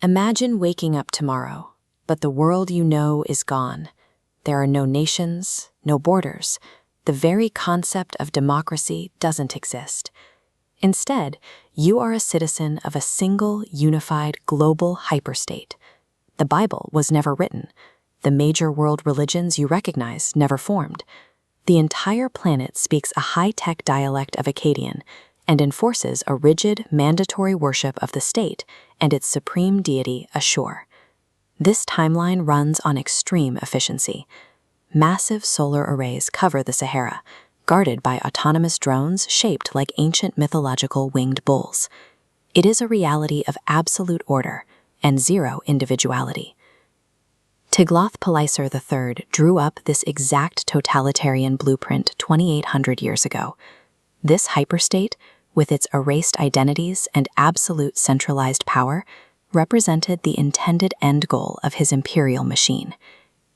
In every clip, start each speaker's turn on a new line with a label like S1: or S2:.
S1: Imagine waking up tomorrow, but the world you know is gone. There are no nations, no borders. The very concept of democracy doesn't exist. Instead, you are a citizen of a single, unified, global hyperstate. The Bible was never written. The major world religions you recognize never formed. The entire planet speaks a high-tech dialect of Akkadian and enforces a rigid, mandatory worship of the state and its supreme deity, Ashur. This timeline runs on extreme efficiency. Massive solar arrays cover the Sahara, guarded by autonomous drones shaped like ancient mythological winged bulls. It is a reality of absolute order and zero individuality. Tiglath-Pileser III drew up this exact totalitarian blueprint 2,800 years ago. This hyperstate, with its erased identities and absolute centralized power, represented the intended end goal of his imperial machine.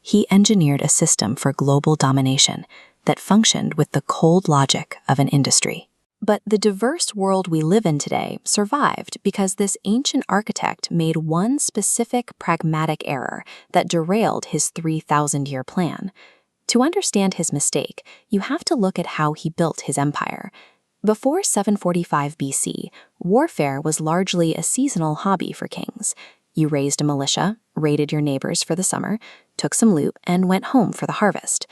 S1: He engineered a system for global domination that functioned with the cold logic of an industry. But the diverse world we live in today survived because this ancient architect made one specific pragmatic error that derailed his 3,000-year plan. To understand his mistake, you have to look at how he built his empire. Before 745 BC, warfare was largely a seasonal hobby for kings. You raised a militia, raided your neighbors for the summer, took some loot, and went home for the harvest.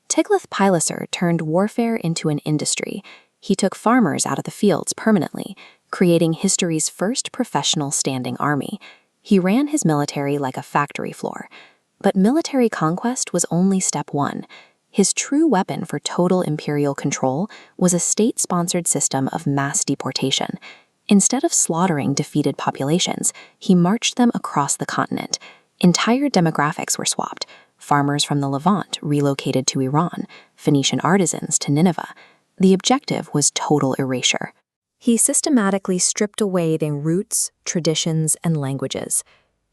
S1: Tiglath-Pileser turned warfare into an industry. He took farmers out of the fields permanently, creating history's first professional standing army. He ran his military like a factory floor. But military conquest was only step one. His true weapon for total imperial control was a state-sponsored system of mass deportation. Instead of slaughtering defeated populations, he marched them across the continent. Entire demographics were swapped. Farmers from the Levant relocated to Iran, Phoenician artisans to Nineveh. The objective was total erasure. He systematically stripped away their roots, traditions, and languages.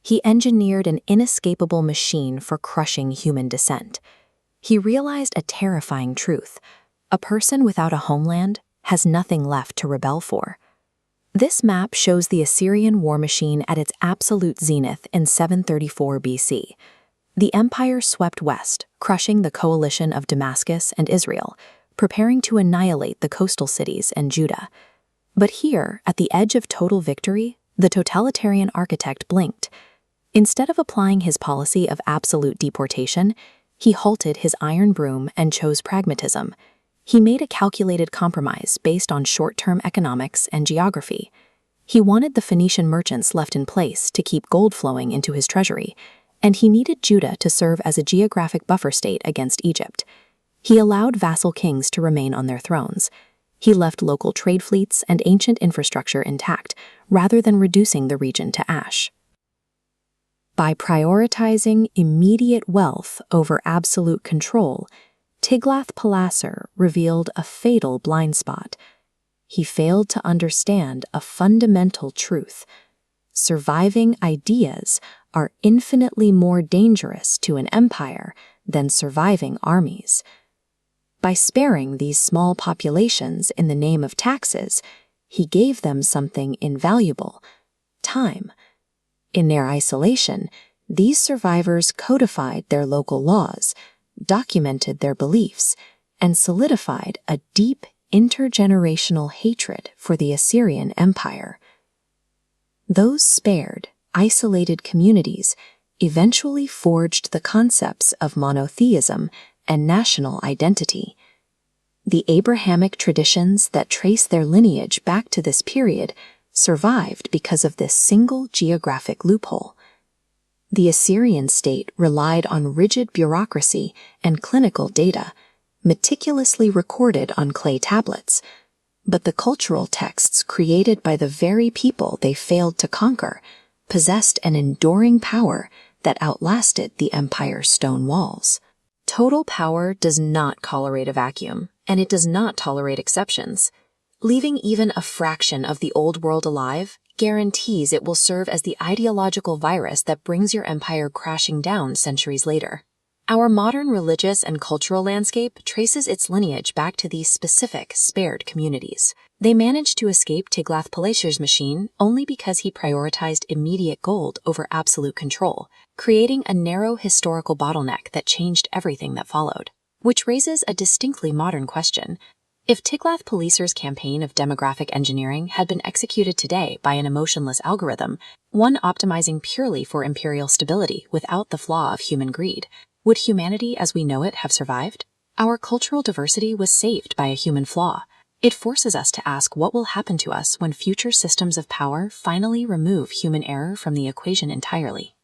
S1: He engineered an inescapable machine for crushing human descent. He realized a terrifying truth. A person without a homeland has nothing left to rebel for. This map shows the Assyrian war machine at its absolute zenith in 734 BC. The empire swept west, crushing the coalition of Damascus and Israel, preparing to annihilate the coastal cities and Judah. But here, at the edge of total victory, the totalitarian architect blinked. Instead of applying his policy of absolute deportation, he halted his iron broom and chose pragmatism. He made a calculated compromise based on short-term economics and geography. He wanted the Phoenician merchants left in place to keep gold flowing into his treasury, and he needed Judah to serve as a geographic buffer state against Egypt. He allowed vassal kings to remain on their thrones. He left local trade fleets and ancient infrastructure intact, rather than reducing the region to ash. By prioritizing immediate wealth over absolute control, Tiglath-Pileser revealed a fatal blind spot. He failed to understand a fundamental truth. Surviving ideas are infinitely more dangerous to an empire than surviving armies. By sparing these small populations in the name of taxes, he gave them something invaluable: time. In their isolation, these survivors codified their local laws, documented their beliefs, and solidified a deep intergenerational hatred for the Assyrian Empire. Those spared, isolated communities eventually forged the concepts of monotheism and national identity. The Abrahamic traditions that trace their lineage back to this period survived because of this single geographic loophole. The Assyrian state relied on rigid bureaucracy and clinical data, meticulously recorded on clay tablets, but the cultural texts created by the very people they failed to conquer possessed an enduring power that outlasted the empire's stone walls. Total power does not tolerate a vacuum, and it does not tolerate exceptions. Leaving even a fraction of the old world alive guarantees it will serve as the ideological virus that brings your empire crashing down centuries later. Our modern religious and cultural landscape traces its lineage back to these specific, spared communities. They managed to escape Tiglath-Pileser's machine only because he prioritized immediate gold over absolute control, creating a narrow historical bottleneck that changed everything that followed. Which raises a distinctly modern question. If Tiglath-Pileser's campaign of demographic engineering had been executed today by an emotionless algorithm, one optimizing purely for imperial stability without the flaw of human greed, would humanity as we know it have survived? Our cultural diversity was saved by a human flaw. It forces us to ask what will happen to us when future systems of power finally remove human error from the equation entirely.